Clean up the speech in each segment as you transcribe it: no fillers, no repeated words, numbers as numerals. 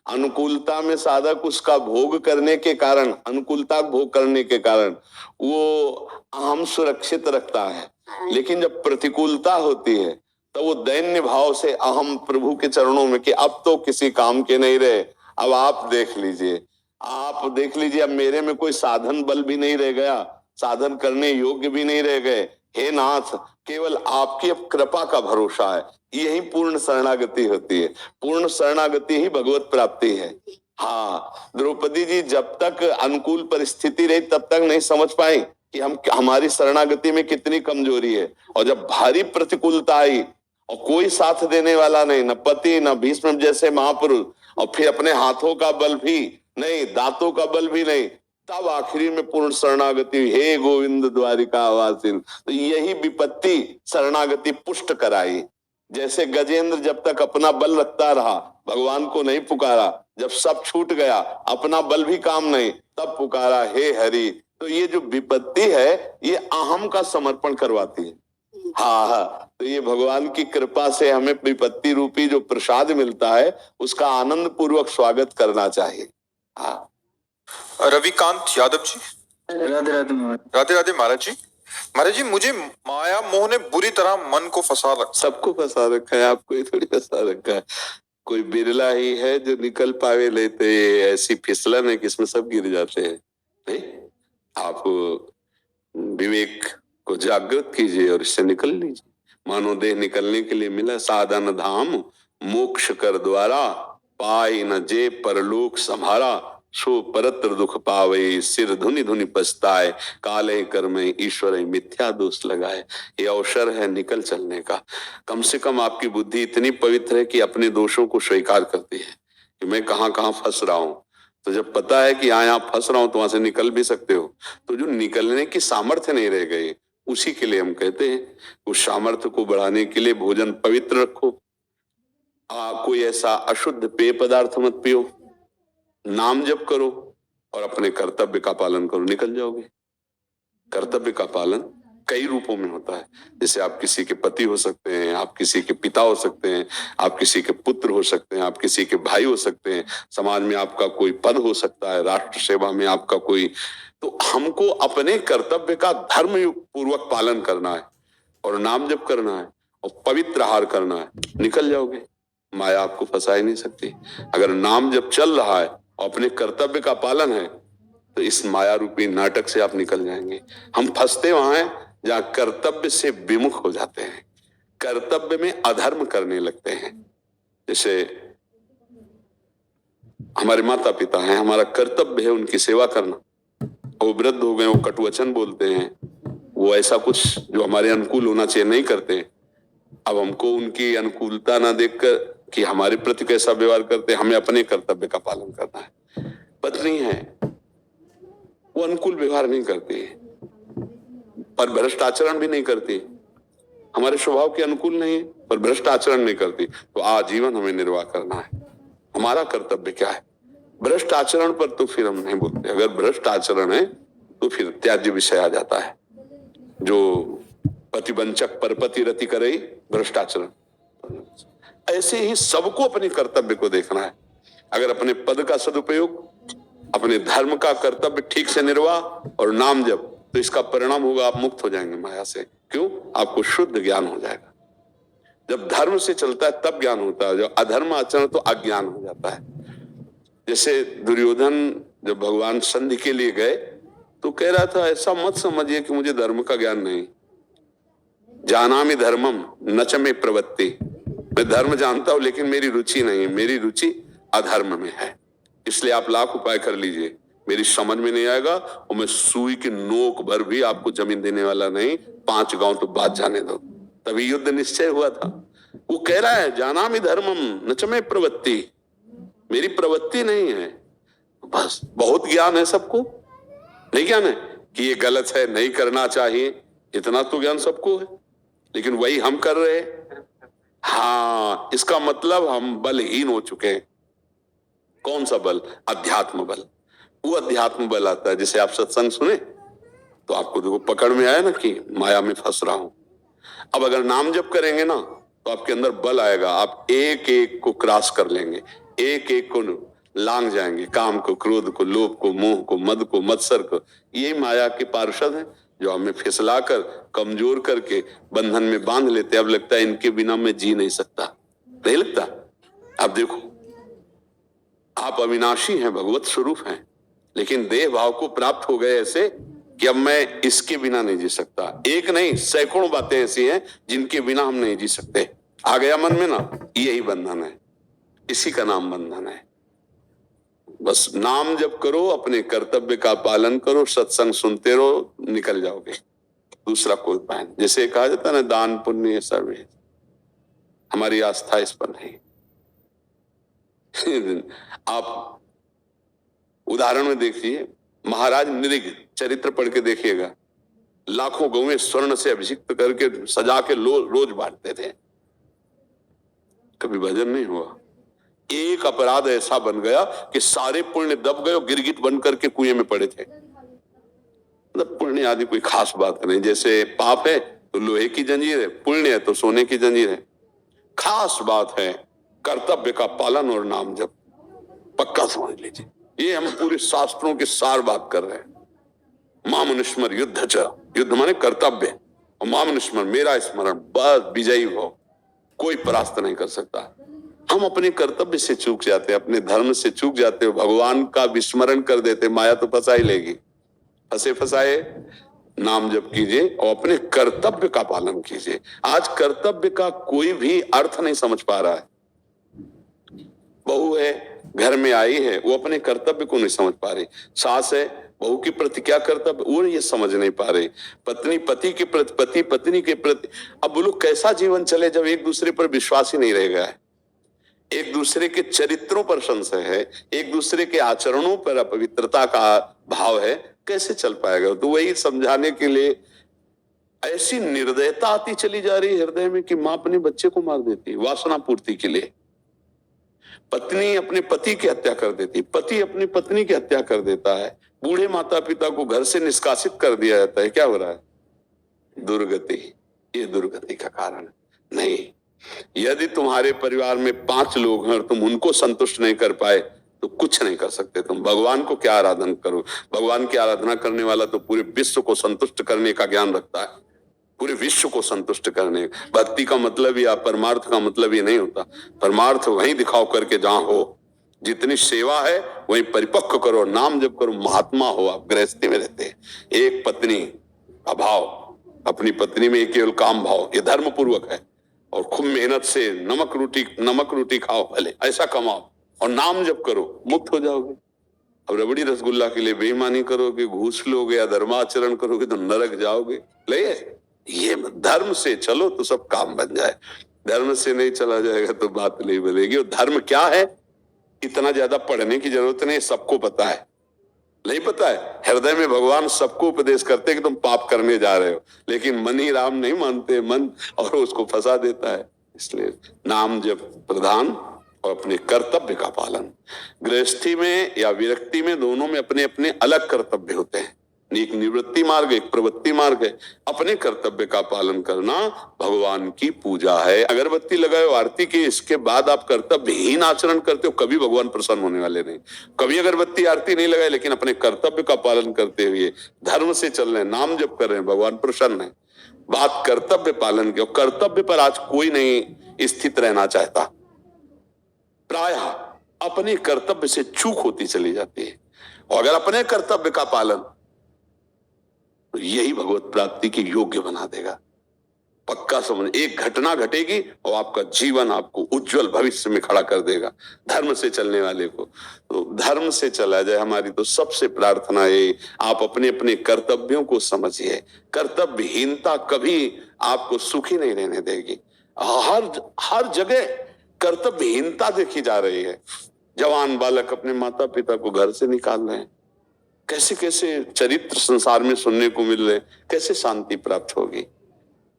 अनुकूलता में साधक उसका भोग करने के कारण, अनुकूलता भोग करने के कारण वो अहम सुरक्षित रखता है। लेकिन जब प्रतिकूलता होती है तो वो दैन्य भाव से अहम प्रभु के चरणों में कि अब तो किसी काम के नहीं रहे, अब आप देख लीजिए, आप देख लीजिए, अब मेरे में कोई साधन बल भी नहीं रह गया, साधन करने योग्य भी नहीं रह गए, हे नाथ केवल आपकी अब कृपा का भरोसा है। यही पूर्ण शरणागति होती है। पूर्ण शरणागति ही भगवत प्राप्ति है। हाँ, द्रौपदी जी जब तक अनुकूल परिस्थिति रही तब तक नहीं समझ पाई कि हमारी शरणागति में कितनी कमजोरी है। और जब भारी प्रतिकूलता आई और कोई साथ देने वाला नहीं, न पति न भीष्म जैसे महापुरुष, और फिर अपने हाथों का बल भी नहीं, दांतों का बल भी नहीं, तब आखिरी में पूर्ण शरणागति, हे गोविंद द्वारिका वासिन। तो यही विपत्ति शरणागति पुष्ट कराई। जैसे गजेंद्र जब तक अपना बल रखता रहा, भगवान को नहीं पुकारा, जब सब छूट गया, अपना बल भी काम नहीं, तब पुकारा हे हरि। तो ये जो विपत्ति है ये अहम का समर्पण करवाती है। हाँ हाँ, तो ये भगवान की कृपा से हमें विपत्ति रूपी जो प्रसाद मिलता है उसका आनंद पूर्वक स्वागत करना चाहिए। हाँ, रविकांत यादव जी। राधे राधे राधे राधे महाराज जी। महाराज जी, मुझे माया मोह ने बुरी तरह मन को फंसा रखा। सबको फंसा रखा है, आपको ही थोड़ी फंसा रखा है। कोई बिरला ही है जो निकल पावे, लेते ऐसी फिसलन है कि इसमें सब गिर जाते हैं। नहीं, आप विवेक को जागृत कीजिए और इससे निकल लीजिए। मानो देह निकलने के लिए मिला साधन धाम, मोक्ष कर द्वारा, पाई न जे परलोक संभारा, सो परत्र दुख पावे, सिर धुनि धुनि पछताए, काले कर्म ईश्वर मिथ्या दोष लगाए। ये अवसर है निकल चलने का। कम से कम आपकी बुद्धि इतनी पवित्र है कि अपने दोषों को स्वीकार करती है कि मैं कहाँ कहाँ फंस रहा हूं। तो जब पता है कि यहाँ फंस रहा हूं तो वहां से निकल भी सकते हो। तो जो निकलने की सामर्थ्य नहीं रह गई, उसी के लिए हम कहते हैं उस सामर्थ्य को बढ़ाने के लिए भोजन पवित्र रखो। कोई ऐसा अशुद्ध पेय पदार्थ मत पियो, नाम जप करो और अपने कर्तव्य का पालन करो, निकल जाओगे। कर्तव्य का पालन कई रूपों में होता है। जैसे आप किसी के पति हो सकते हैं, आप किसी के पिता हो सकते हैं, आप किसी के पुत्र हो सकते हैं, आप किसी के भाई हो सकते हैं, समाज में आपका कोई पद हो सकता है, राष्ट्र सेवा में आपका कोई। तो हमको अपने कर्तव्य का धर्म पूर्वक पालन करना है और नाम जप करना है और पवित्र आहार करना है, निकल जाओगे। माया आपको फंसा ही नहीं सकती। अगर नाम जप चल रहा है और अपने कर्तव्य का पालन है तो इस माया रूपी नाटक से आप निकल जाएंगे। हम फंसते वहां हैं जहां कर्तव्य से विमुख हो जाते हैं, कर्तव्य में अधर्म करने लगते हैं। जैसे हमारे माता पिता हैं, हमारा कर्तव्य है उनकी सेवा करना, वो वृद्ध हो गए, वो कटुवचन बोलते हैं, वो ऐसा कुछ जो हमारे अनुकूल होना चाहिए नहीं करते। अब हमको उनकी अनुकूलता ना देखकर कि हमारे प्रति कैसा व्यवहार करते हैं, हमें अपने कर्तव्य का पालन करना है। पत्नी है, वो अनुकूल व्यवहार नहीं करती पर भ्रष्ट आचरण भी नहीं करती, हमारे स्वभाव के अनुकूल नहीं पर भ्रष्ट आचरण नहीं करती, तो आजीवन हमें निर्वाह करना है। हमारा कर्तव्य क्या है? भ्रष्ट आचरण पर तो फिर हम नहीं बोलते। अगर भ्रष्ट आचरण है तो फिर त्याज्य विषय आ जाता है। जो पतिवंचक परपति रति करे भ्रष्टाचरण। ऐसे ही सबको अपने कर्तव्य को देखना है। अगर अपने पद का सदुपयोग, अपने धर्म का कर्तव्य ठीक से निर्वाह और नाम जप, तो इसका परिणाम होगा आप मुक्त हो जाएंगे माया से। क्यों? आपको शुद्ध ज्ञान हो जाएगा। जब धर्म से चलता है तब ज्ञान होता है, जब अधर्म आचरण तो अज्ञान हो जाता है। जैसे दुर्योधन जब भगवान संधि के लिए गए तो कह रहा था ऐसा मत समझिए कि मुझे धर्म का ज्ञान नहीं, जानामि धर्मम न च में प्रवृत्ति, मैं धर्म जानता हूं लेकिन मेरी रुचि नहीं, मेरी रुचि अधर्म में है। इसलिए आप लाख उपाय कर लीजिए, मेरी समझ में नहीं आएगा और मैं सुई की नोक भर भी आपको जमीन देने वाला नहीं, 5 गांव तो बात जाने दो। तभी युद्ध निश्चय हुआ था। वो कह रहा है जानामि धर्मम न च में प्रवृत्ति, मेरी प्रवृत्ति नहीं है। बस बहुत ज्ञान है सबको, नहीं ज्ञान है कि ये गलत है, नहीं करना चाहिए, इतना तो ज्ञान सबको है, लेकिन वही हम कर रहे हैं। हाँ, इसका मतलब हम बलहीन हो चुके हैं। कौन सा बल? अध्यात्म बल। वो अध्यात्म बल आता है। जैसे आप सत्संग सुने तो आपको देखो पकड़ में आया ना कि माया में फंस रहा हूं। अब अगर नाम जप करेंगे ना तो आपके अंदर बल आएगा, आप एक एक को क्रॉस कर लेंगे, एक एक को लांग जाएंगे, काम को, क्रोध को, लोभ को, मोह को, मद को, मत्सर को। यही माया के पार्षद हैं जो हमें फिसलाकर, कमजोर करके बंधन में बांध लेते। अब लगता है इनके बिना मैं जी नहीं सकता, नहीं लगता? अब देखो, आप अविनाशी हैं, भगवत स्वरूप हैं, लेकिन देह भाव को प्राप्त हो गए ऐसे कि अब मैं इसके बिना नहीं जी सकता। एक नहीं, सैकड़ों बातें ऐसी हैं जिनके बिना हम नहीं जी सकते। आ गया मन में ना, यही बंधन है, इसी का नाम बंधन है। बस नाम जप करो, अपने कर्तव्य का पालन करो, सत्संग सुनते रहो, निकल जाओगे। दूसरा कोई उपाय नहीं। जैसे कहा जाता है ना, दान पुण्य सर्वे, हमारी आस्था इस पर नहीं। आप उदाहरण में देखिए, महाराज नृग चरित्र पढ़ के देखिएगा, लाखों गौएं स्वर्ण से अभिषिक्त करके सजा के रोज बांटते थे, कभी भजन नहीं हुआ। एक अपराध ऐसा बन गया कि सारे पुण्य दब गए, गिरगिट बन करके कुएं में पड़े थे। मतलब पुण्य आदि कोई खास बात नहीं। जैसे पाप है तो लोहे की जंजीर है, पुण्य है तो सोने की जंजीर है। खास बात है कर्तव्य का पालन और नाम जप, पक्का समझ लीजिए। ये हम पूरे शास्त्रों के सार बात कर रहे हैं। मामनुस्मर युद्ध च, युद्ध माने कर्तव्य, और मामनुस्मर मेरा स्मरण, बस विजयी हो, कोई परास्त नहीं कर सकता। हम अपने कर्तव्य से चूक जाते हैं, अपने धर्म से चूक जाते हो, भगवान का विस्मरण कर देते, माया तो फंसा ही लेगी। फंसे फंसाए नाम जप कीजिए और अपने कर्तव्य का पालन कीजिए। आज कर्तव्य का कोई भी अर्थ नहीं समझ पा रहा है। बहू है, घर में आई है, वो अपने कर्तव्य को नहीं समझ पा रही। सास है, बहू के प्रति क्या कर्तव्य, वो ये समझ नहीं पा रही। पत्नी पति के प्रति, पति पत्नी के प्रति। अब बोलो कैसा जीवन चले जब एक दूसरे पर विश्वास ही नहीं रह गया है, एक दूसरे के चरित्रों पर संशय है, एक दूसरे के आचरणों पर अपवित्रता का भाव है, कैसे चल पाएगा? तो वही समझाने के लिए ऐसी निर्दयता आती चली जा रही हृदय में कि मां अपने बच्चे को मार देती है वासना पूर्ति के लिए, पत्नी अपने पति की हत्या कर देती, पति अपनी पत्नी की हत्या कर देता है, बूढ़े माता पिता को घर से निष्कासित कर दिया जाता है। क्या हो रहा है? दुर्गति। ये दुर्गति का कारण नहीं। यदि तुम्हारे परिवार में 5 लोग हैं और तुम उनको संतुष्ट नहीं कर पाए तो कुछ नहीं कर सकते तुम। भगवान को क्या आराधना करो? भगवान की आराधना करने वाला तो पूरे विश्व को संतुष्ट करने का ज्ञान रखता है, पूरे विश्व को संतुष्ट करने। भक्ति का मतलब या परमार्थ का मतलब ये नहीं होता। परमार्थ वहीं दिखाओ करके जहां हो, जितनी सेवा है वहीं परिपक्व करो, नाम जप करो, महात्मा हो। आप गृहस्थी में रहते हैं, एक पत्नी अभाव, अपनी पत्नी में केवल काम भाव, ये धर्म पूर्वक है। और खूब मेहनत से नमक रोटी खाओ, भले ऐसा कमाओ और नाम जप करो, मुक्त हो जाओगे। अब रबड़ी रसगुल्ला के लिए बेईमानी करोगे, घूस लोगे या धर्माचरण करोगे तो नरक जाओगे। ले ये धर्म से चलो तो सब काम बन जाए, धर्म से नहीं चला जाएगा तो बात नहीं बनेगी। और धर्म क्या है इतना ज्यादा पढ़ने की जरूरत नहीं, सबको पता है। नहीं पता है? हृदय में भगवान सबको उपदेश करते हैं कि तुम पाप करने जा रहे हो, लेकिन मन ही राम नहीं मानते मन, और उसको फंसा देता है। इसलिए नाम जप प्रधान और अपने कर्तव्य का पालन। गृहस्थी में या विरक्ति में, दोनों में अपने अपने अलग कर्तव्य होते हैं। एक निवृत्ति मार्ग, एक प्रवृत्ति मार्ग है। अपने कर्तव्य का पालन करना भगवान की पूजा है। अगरबत्ती लगाओ, आरती की, इसके बाद आप कर्तव्यहीन आचरण करते हो, कभी भगवान प्रसन्न होने वाले नहीं। कभी अगरबत्ती आरती नहीं लगाए, लेकिन अपने कर्तव्य का पालन करते हुए धर्म से चल रहे हैं, नाम जप कर रहे हैं, भगवान प्रसन्न है। बात कर्तव्य पालन की, और कर्तव्य पर आज कोई नहीं स्थित रहना चाहता। प्रायः अपने कर्तव्य से चूक होती चली जाती है। और अगर अपने कर्तव्य का पालन, तो यही भगवत प्राप्ति के योग्य बना देगा। पक्का समझ। एक घटना घटेगी और आपका जीवन आपको उज्जवल भविष्य में खड़ा कर देगा, धर्म से चलने वाले को। तो धर्म से चला जाए। हमारी तो सबसे प्रार्थना है, आप अपने अपने कर्तव्यों को समझिए। कर्तव्यहीनता कभी आपको सुखी नहीं रहने देगी। हर जगह कर्तव्यहीनता देखी जा रही है। जवान बालक अपने माता पिता को घर से निकाल रहे हैं, कैसे कैसे चरित्र संसार में सुनने को मिल रहे, कैसे शांति प्राप्त होगी?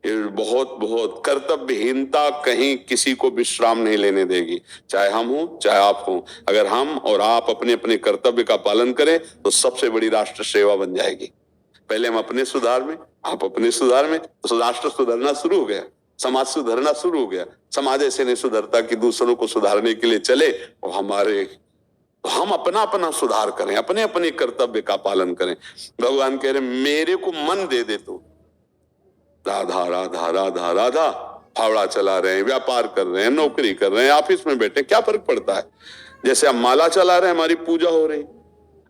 ये बहुत कर्तव्यहीनता कहीं किसी को विश्राम नहीं लेने देगी, चाहे हम हो चाहे आप हो। अगर हम और आप अपने अपने कर्तव्य का पालन करें तो सबसे बड़ी राष्ट्र सेवा बन जाएगी। पहले हम अपने सुधार में, आप अपने सुधार में, तो राष्ट्र सुधरना शुरू हो गया, समाज सुधरना शुरू हो गया। समाज ऐसे नहीं सुधरता कि दूसरों को सुधारने के लिए चले और हमारे तो हम अपना अपना सुधार करें, अपने अपने कर्तव्य का पालन करें। भगवान कह रहे मेरे को मन दे दे तो राधा राधा राधा राधा, फावड़ा चला रहे हैं, व्यापार कर रहे हैं, नौकरी कर रहे हैं, ऑफिस में बैठे, क्या फर्क पड़ता है। जैसे आप माला चला रहे हैं, हमारी पूजा हो रही,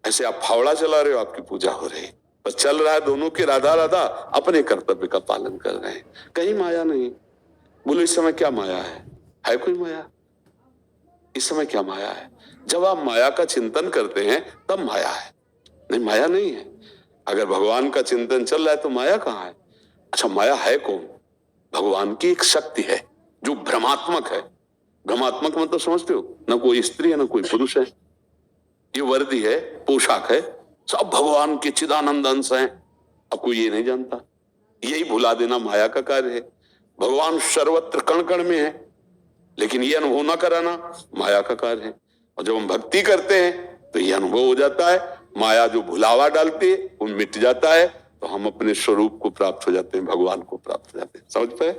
ऐसे आप फावड़ा चला रहे हो, आपकी पूजा हो रही। बस चल रहा है दोनों की राधा राधा, अपने कर्तव्य का पालन कर रहे हैं, कहीं माया नहीं। बोलो इस समय क्या माया है कोई माया? इस समय क्या माया है? जब आप माया का चिंतन करते हैं तब माया है, नहीं माया नहीं है। अगर भगवान का चिंतन चल रहा है तो माया कहाँ है? अच्छा माया है कौन? भगवान की एक शक्ति है जो भ्रमात्मक है। भ्रमात्मक मतलब समझते हो, ना कोई स्त्री है ना कोई पुरुष है, ये वर्दी है, पोशाक है, सब भगवान के चिदानंद अंश हैं। अब कोई ये नहीं जानता, यही भुला देना माया का कार्य है। भगवान सर्वत्र कण कण में है, लेकिन ये अनुभव ना कराना माया का कार्य है। और जब हम भक्ति करते हैं तो ये अनुभव हो जाता है, माया जो भुलावा डालती है वो मिट जाता है, तो हम अपने स्वरूप को प्राप्त हो जाते हैं, भगवान को प्राप्त हो जाते हैं। समझ पाए?